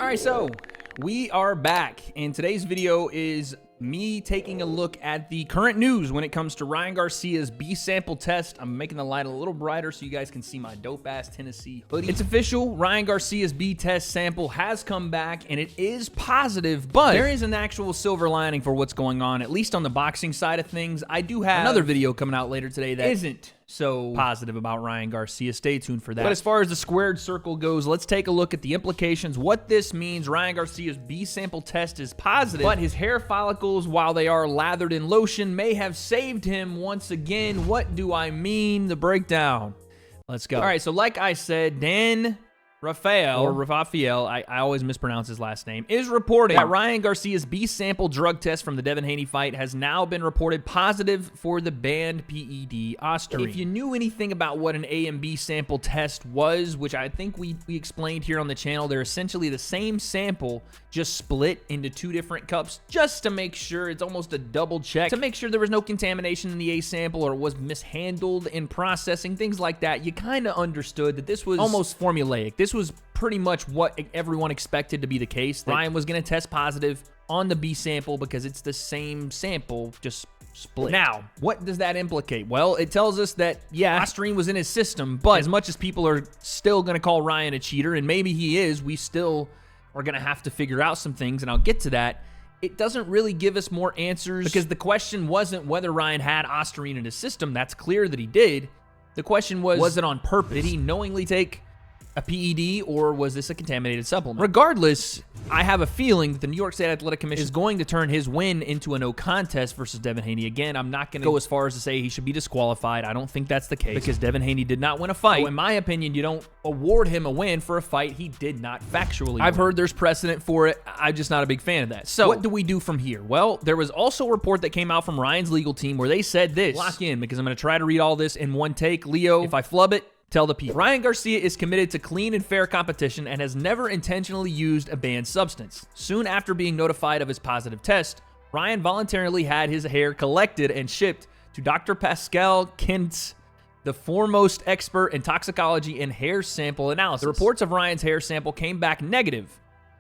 All right, so we are back, and today's video is me taking a look at the current news when it comes to Ryan Garcia's B sample test. I'm making the light a little brighter so you guys can see my dope-ass Tennessee hoodie. It's official. Ryan Garcia's B test sample has come back, and it is positive, but there is an actual silver lining for what's going on, at least on the boxing side of things. I do have another video coming out later today that isn't so positive about Ryan Garcia. Stay tuned for that. But as far as the squared circle goes, let's take a look at the implications. What this means: Ryan Garcia's B sample test is positive, but his hair follicles, while they are lathered in lotion, may have saved him once again. What do I mean? The breakdown. Let's go. All right, so like I said, Dan Rafael, or Rafael, I always mispronounce his last name, is reporting that Ryan Garcia's B sample drug test from the Devin Haney fight has now been reported positive for the banned PED ostarine. If you knew anything about what an A and B sample test was, which I think we explained here on the channel, they're essentially the same sample, just split into two different cups, just to make sure. It's almost a double check to make sure there was no contamination in the A sample or it was mishandled in processing, things like that. You kind of understood that this was almost formulaic. This was pretty much what everyone expected to be the case. Ryan was going to test positive on the B sample because it's the same sample, just split. Now, what does that implicate? Well, it tells us that, yeah, ostarine was in his system, but as much as people are still going to call Ryan a cheater, and maybe he is, we still are going to have to figure out some things, and I'll get to that. It doesn't really give us more answers because the question wasn't whether Ryan had ostarine in his system. That's clear that he did. The question was it on purpose? Did he knowingly take a PED, or was this a contaminated supplement? Regardless, I have a feeling that the New York State Athletic Commission is going to turn his win into a no contest versus Devin Haney. Again, I'm not going to go as far as to say he should be disqualified. I don't think that's the case because Devin Haney did not win a fight. So in my opinion, you don't award him a win for a fight he did not factually win. I've heard there's precedent for it. I'm just not a big fan of that. So what do we do from here? Well, there was also a report that came out from Ryan's legal team where they said this. Lock in, because I'm going to try to read all this in one take. Leo, if I flub it, tell the people. Ryan Garcia is committed to clean and fair competition and has never intentionally used a banned substance. Soon after being notified of his positive test, Ryan voluntarily had his hair collected and shipped to Dr. Pascal Kintz, the foremost expert in toxicology and hair sample analysis. The reports of Ryan's hair sample came back negative.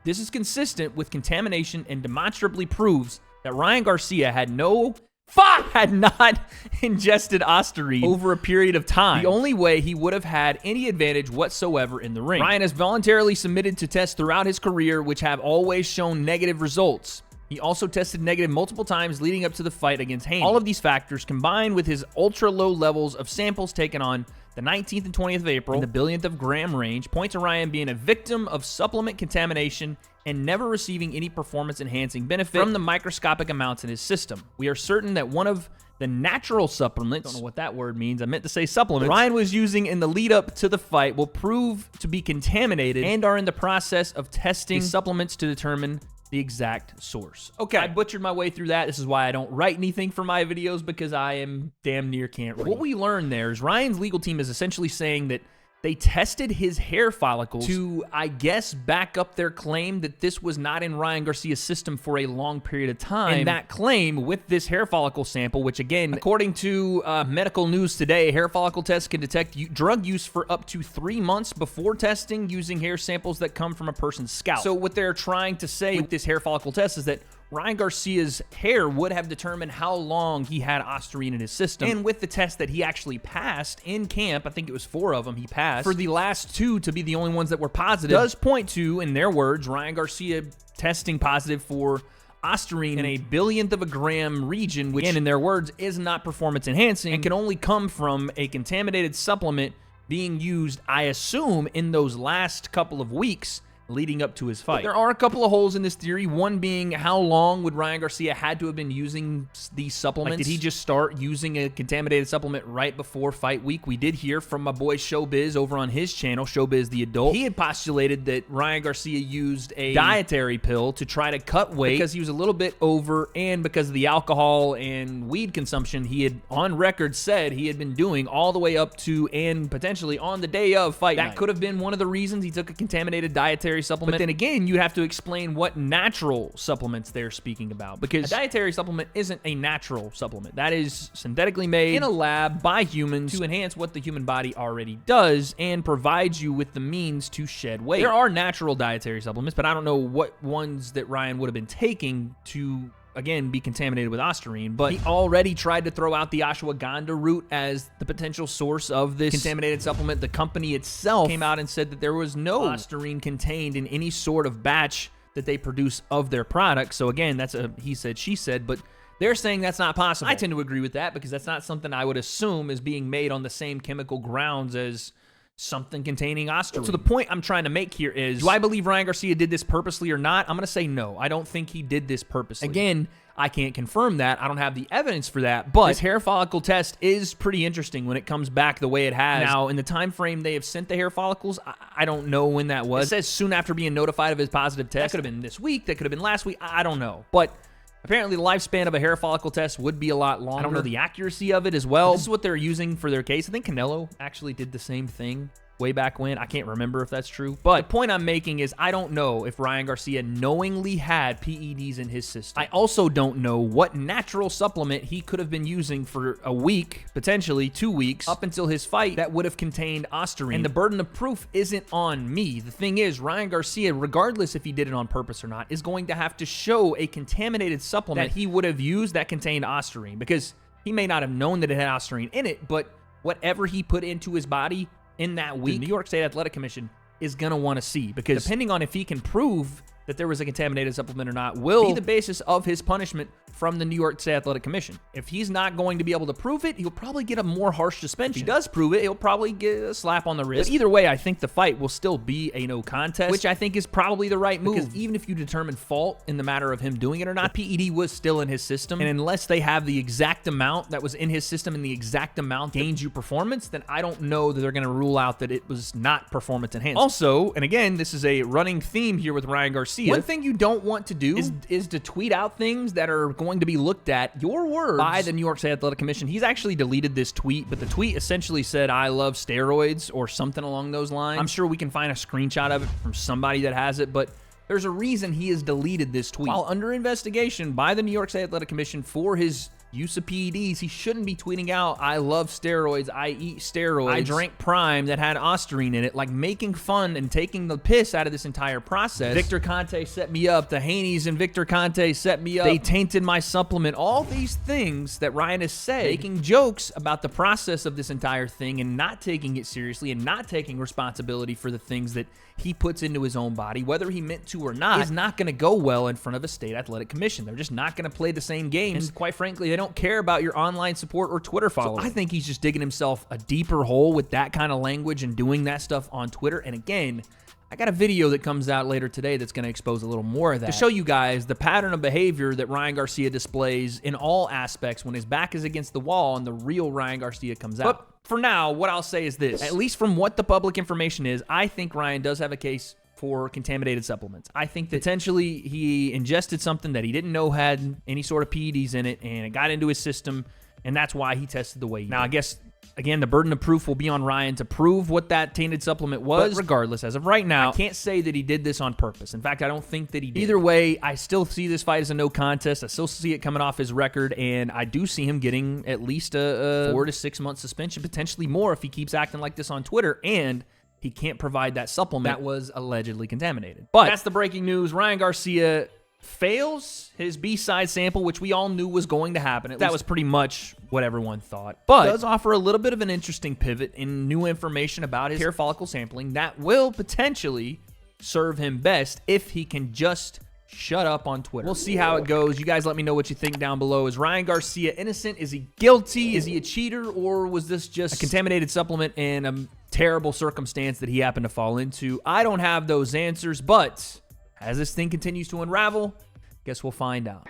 This is consistent with contamination and demonstrably proves that Ryan Garcia had not ingested ostarine over a period of time. The only way he would have had any advantage whatsoever in the ring. Ryan has voluntarily submitted to tests throughout his career, which have always shown negative results. He also tested negative multiple times leading up to the fight against Haney. All of these factors, combined with his ultra-low levels of samples taken on the 19th and 20th of April in the billionth of gram range, point to Ryan being a victim of supplement contamination and never receiving any performance-enhancing benefit from the microscopic amounts in his system. We are certain that one of the natural supplements, don't know what that word means, I meant to say supplements, Ryan was using in the lead-up to the fight will prove to be contaminated and are in the process of testing supplements to determine the exact source. Okay, I butchered my way through that. This is why I don't write anything for my videos, because I am damn near can't read. What we learned there is Ryan's legal team is essentially saying that they tested his hair follicles to, I guess, back up their claim that this was not in Ryan Garcia's system for a long period of time. And that claim with this hair follicle sample, which again, according to Medical News Today, hair follicle tests can detect drug use for up to 3 months before testing using hair samples that come from a person's scalp. So what they're trying to say with this hair follicle test is that Ryan Garcia's hair would have determined how long he had ostarine in his system. And with the test that he actually passed in camp, I think it was 4 of them he passed, for the last 2 to be the only ones that were positive, does point to, in their words, Ryan Garcia testing positive for ostarine in a billionth of a gram region, which, again, in their words, is not performance enhancing and can only come from a contaminated supplement being used, I assume, in those last couple of weeks leading up to his fight. But there are a couple of holes in this theory, one being how long would Ryan Garcia had to have been using these supplements? Like, did he just start using a contaminated supplement right before fight week? We did hear from my boy Showbiz over on his channel, Showbiz the Adult. He had postulated that Ryan Garcia used a dietary pill to try to cut weight because he was a little bit over, and because of the alcohol and weed consumption he had on record said he had been doing all the way up to and potentially on the day of fight night. That could have been one of the reasons he took a contaminated dietary dietary supplement. But then again, you have to explain what natural supplements they're speaking about, because a dietary supplement isn't a natural supplement. That is synthetically made in a lab by humans to enhance what the human body already does and provides you with the means to shed weight. There are natural dietary supplements, but I don't know what ones that Ryan would have been taking to, again, be contaminated with ostarine. But he already tried to throw out the ashwagandha root as the potential source of this contaminated supplement. The company itself came out and said that there was no ostarine contained in any sort of batch that they produce of their product. So again, that's a he said, she said, but they're saying that's not possible. I tend to agree with that, because that's not something I would assume is being made on the same chemical grounds as something containing ostarine. So the point I'm trying to make here is, do I believe Ryan Garcia did this purposely or not? I'm going to say no. I don't think he did this purposely. Again, I can't confirm that. I don't have the evidence for that, but this hair follicle test is pretty interesting when it comes back the way it has. Now, in the time frame they have sent the hair follicles, I don't know when that was. It says soon after being notified of his positive test. That could have been this week. That could have been last week. I don't know. But apparently, the lifespan of a hair follicle test would be a lot longer. I don't know the accuracy of it as well. This is what they're using for their case. I think Canelo actually did the same thing way back when. I can't remember if that's true. But the point I'm making is, I don't know if Ryan Garcia knowingly had PEDs in his system. I also don't know what natural supplement he could have been using for a week, potentially 2 weeks, up until his fight, that would have contained ostarine. And the burden of proof isn't on me. The thing is, Ryan Garcia, regardless if he did it on purpose or not, is going to have to show a contaminated supplement that he would have used that contained ostarine, because he may not have known that it had ostarine in it, but whatever he put into his body in that week, the New York State Athletic Commission is going to want to see, because depending on if he can prove that there was a contaminated supplement or not will be the basis of his punishment from the New York State Athletic Commission. If he's not going to be able to prove it, he'll probably get a more harsh suspension. If he does prove it, he'll probably get a slap on the wrist. But either way, I think the fight will still be a no contest, which I think is probably the right move, because even if you determine fault in the matter of him doing it or not, the PED was still in his system, and unless they have the exact amount that was in his system and the exact amount gains you performance, then I don't know that they're going to rule out that it was not performance enhancing. Also, and again, this is a running theme here with Ryan Garcia, one thing you don't want to do is to tweet out things that are going to be looked at, your words, by the New York State Athletic Commission. He's actually deleted this tweet, but the tweet essentially said, "I love steroids," or something along those lines. I'm sure we can find a screenshot of it from somebody that has it, but there's a reason he has deleted this tweet. While under investigation by the New York State Athletic Commission for his use of PEDs, he shouldn't be tweeting out, "I love steroids, I eat steroids, I drank Prime that had ostarine in it," like making fun and taking the piss out of this entire process. Victor Conte set me up. The Haney's and Victor Conte set me up. They tainted my supplement. All these things that Ryan has said, making jokes about the process of this entire thing and not taking it seriously and not taking responsibility for the things that he puts into his own body, whether he meant to or not, is not going to go well in front of a state athletic commission. They're just not going to play the same games. And quite frankly, they don't care about your online support or Twitter followers. So I think he's just digging himself a deeper hole with that kind of language and doing that stuff on Twitter. And again, I got a video that comes out later today that's going to expose a little more of that, to show you guys the pattern of behavior that Ryan Garcia displays in all aspects when his back is against the wall and the real Ryan Garcia comes out. But for now, what I'll say is this: at least from what the public information is, I think Ryan does have a case for contaminated supplements. I think that potentially he ingested something that he didn't know had any sort of PEDs in it, and it got into his system, and that's why he tested the way he did. Now, I guess, again, the burden of proof will be on Ryan to prove what that tainted supplement was. But regardless, as of right now, I can't say that he did this on purpose. In fact, I don't think that he did. Either way, I still see this fight as a no contest. I still see it coming off his record, and I do see him getting at least a 4 to 6 month suspension, potentially more if he keeps acting like this on Twitter, and he can't provide that supplement that was allegedly contaminated. But that's the breaking news. Ryan Garcia fails his B-side sample, which we all knew was going to happen. That was pretty much what everyone thought. But it does offer a little bit of an interesting pivot in new information about his hair follicle sampling that will potentially serve him best if he can just shut up on Twitter. We'll see how it goes. You guys let me know what you think down below. Is Ryan Garcia innocent? Is he guilty? Is he a cheater? Or was this just a contaminated supplement and a terrible circumstance that he happened to fall into? I don't have those answers, but as this thing continues to unravel, guess we'll find out.